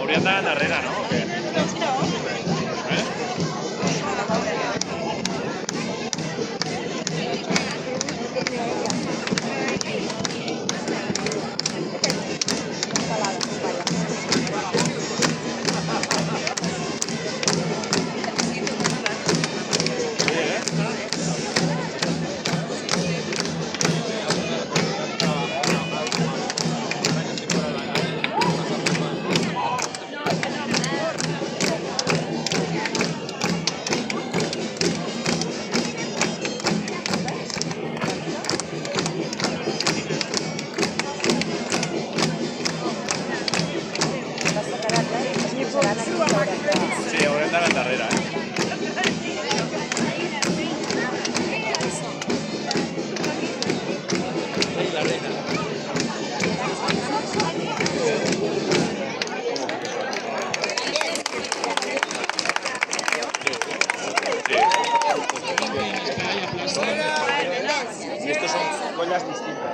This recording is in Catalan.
Hauríem d'anar endarrere, no? O què? Eh? Sí, haurem d'anar endarrere, Y estos son collas distintas.